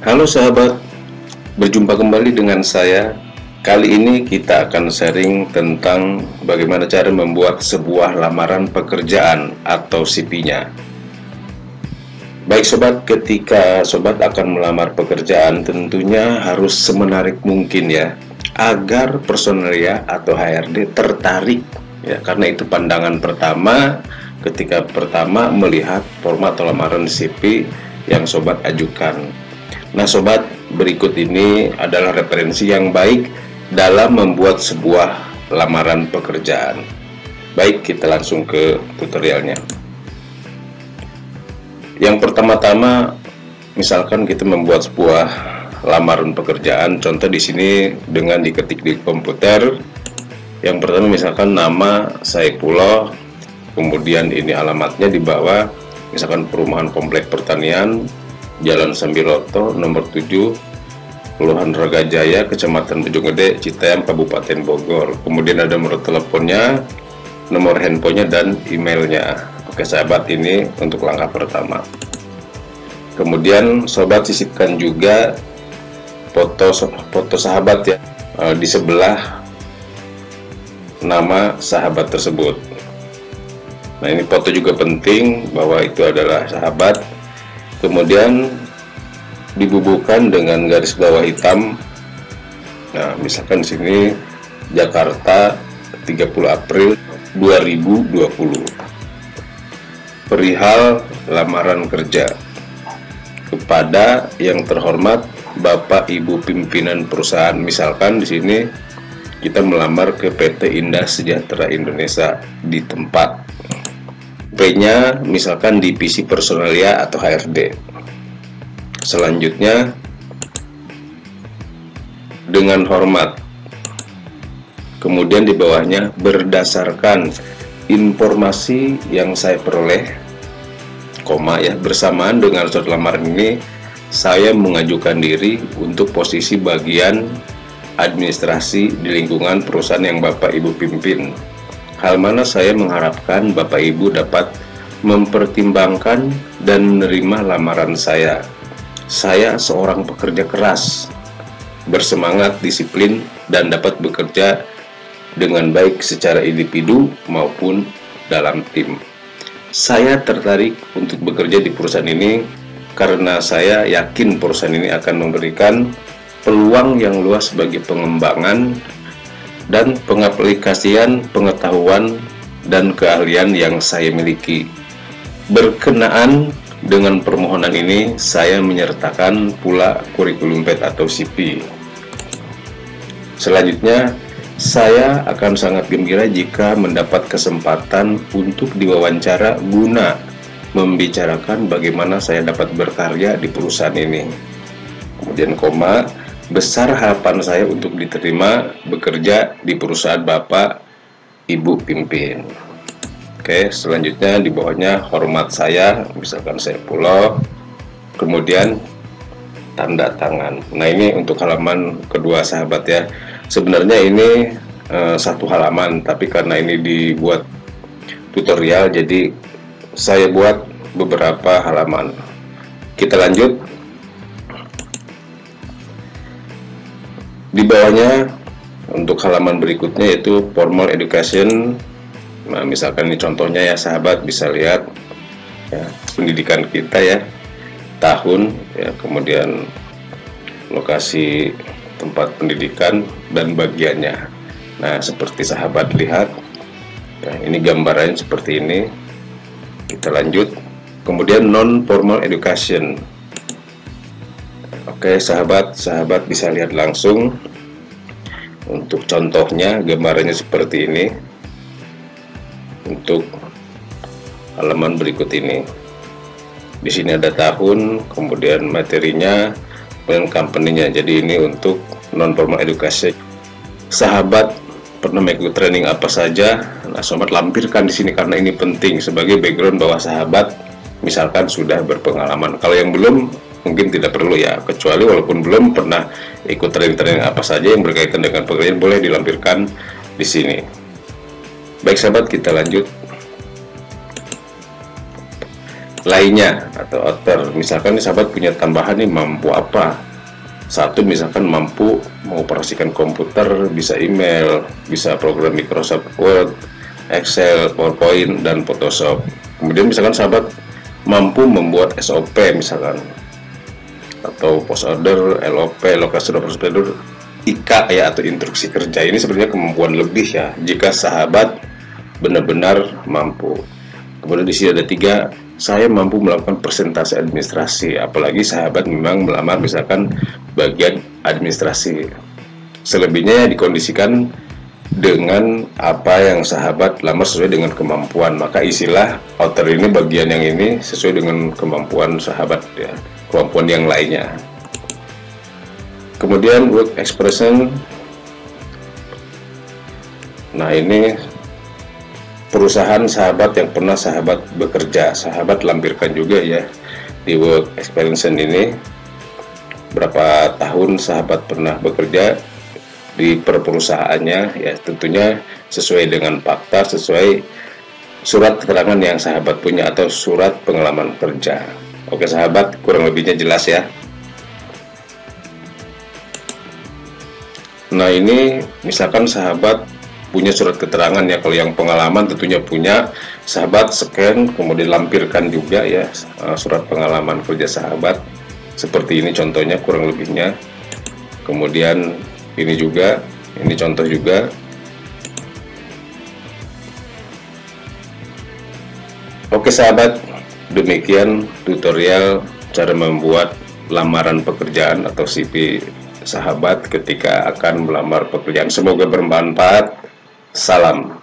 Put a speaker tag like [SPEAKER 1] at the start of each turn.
[SPEAKER 1] Halo sahabat, berjumpa kembali dengan saya. Kali ini kita akan sharing tentang bagaimana cara membuat sebuah lamaran pekerjaan atau CV-nya. Baik sobat, ketika sobat akan melamar pekerjaan tentunya harus semenarik mungkin ya, agar personalia atau HRD tertarik ya, karena itu pandangan pertama ketika pertama melihat format lamaran CV yang sobat ajukan. Nah sobat, berikut ini adalah referensi yang baik dalam membuat sebuah lamaran pekerjaan. Baik, kita langsung ke tutorialnya. Yang pertama-tama, misalkan kita membuat sebuah lamaran pekerjaan, contoh di sini dengan diketik di komputer. Yang pertama misalkan nama Saifullah, kemudian ini alamatnya di bawah, misalkan Perumahan Komplek Pertanian, Jalan Sambiroto, nomor 7, Kelurahan Ragajaya, Kecamatan Bojonggede, Citayam, Kabupaten Bogor. Kemudian ada nomor teleponnya, nomor handphonenya, dan emailnya. Oke sahabat, ini untuk langkah pertama. Kemudian sobat sisipkan juga foto sahabat ya, di sebelah nama sahabat tersebut. Nah ini foto juga penting bahwa itu adalah sahabat. Kemudian dibubuhkan dengan garis bawah hitam. Nah, misalkan di sini Jakarta 30 April 2020. Perihal lamaran kerja. Kepada yang terhormat Bapak Ibu pimpinan perusahaan, misalkan di sini kita melamar ke PT Indah Sejahtera Indonesia di tempat. P-nya misalkan divisi personalia atau HRD. Selanjutnya dengan hormat. Kemudian di bawahnya berdasarkan informasi yang saya peroleh, koma ya, bersamaan dengan surat lamaran ini saya mengajukan diri untuk posisi bagian administrasi di lingkungan perusahaan yang Bapak Ibu pimpin. Hal mana saya mengharapkan Bapak Ibu dapat mempertimbangkan dan menerima lamaran saya. Saya seorang pekerja keras, bersemangat, disiplin, dan dapat bekerja dengan baik secara individu maupun dalam tim. Saya tertarik untuk bekerja di perusahaan ini karena saya yakin perusahaan ini akan memberikan peluang yang luas bagi pengembangan dan pengaplikasian pengetahuan dan keahlian yang saya miliki. Berkenaan dengan permohonan ini, saya menyertakan pula kurikulum vitae atau CV. Selanjutnya, saya akan sangat gembira jika mendapat kesempatan untuk diwawancara guna membicarakan bagaimana saya dapat berkarya di perusahaan ini. Kemudian koma, besar harapan saya untuk diterima bekerja di perusahaan Bapak Ibu pimpin. Oke, selanjutnya di bawahnya hormat saya, misalkan Saifullah, kemudian tanda tangan. Nah ini untuk halaman kedua sahabat ya. Sebenarnya ini satu halaman, tapi karena ini dibuat tutorial jadi saya buat beberapa halaman. Kita lanjut. Di bawahnya untuk halaman berikutnya yaitu formal education. Nah, misalkan ini contohnya ya sahabat, bisa lihat ya, pendidikan kita ya, tahun ya, kemudian lokasi tempat pendidikan dan bagiannya. Nah seperti sahabat lihat ya, ini gambarannya seperti ini. Kita lanjut. Kemudian non formal education. Oke sahabat bisa lihat langsung untuk contohnya, gambarannya seperti ini. Untuk halaman berikut ini, di sini ada tahun, kemudian materinya dan company-nya. Jadi ini untuk non formal education. Sahabat pernah mengikuti training apa saja? Nah sobat lampirkan di sini karena ini penting sebagai background bahwa sahabat misalkan sudah berpengalaman. Kalau yang belum mungkin tidak perlu ya, kecuali walaupun belum pernah ikut training apa saja yang berkaitan dengan pekerjaan boleh dilampirkan di sini. Baik sahabat, kita lanjut. lainnya atau outer. Misalkan nih sahabat punya tambahan nih, mampu apa? Satu, misalkan mampu mengoperasikan komputer, bisa email, bisa program Microsoft Word, Excel, PowerPoint, dan Photoshop. Kemudian misalkan sahabat mampu membuat SOP misalkan, atau post order, LOP, location of procedure, IK ya, atau instruksi kerja. Ini sebenarnya kemampuan lebih ya, jika sahabat benar-benar mampu. Kemudian di sini ada 3, saya mampu melakukan presentasi administrasi. Apalagi sahabat memang melamar misalkan bagian administrasi. Selebihnya dikondisikan dengan apa yang sahabat lamar sesuai dengan kemampuan. Maka isilah outer ini, bagian yang ini sesuai dengan kemampuan sahabat ya, kemampuan yang lainnya. Kemudian work expression. Nah, ini perusahaan sahabat yang pernah sahabat bekerja, sahabat lampirkan juga ya di work experience ini, berapa tahun sahabat pernah bekerja di perusahaannya ya, tentunya sesuai dengan fakta, sesuai surat keterangan yang sahabat punya atau surat pengalaman kerja. Oke sahabat, kurang lebihnya jelas ya. Nah, ini misalkan sahabat punya surat keterangan ya, kalau yang pengalaman tentunya punya, sahabat scan kemudian lampirkan juga ya surat pengalaman kerja sahabat. Seperti ini contohnya kurang lebihnya. Kemudian ini juga, ini contoh juga. Oke sahabat, demikian tutorial cara membuat lamaran pekerjaan atau CV sahabat ketika akan melamar pekerjaan. Semoga bermanfaat. Salam.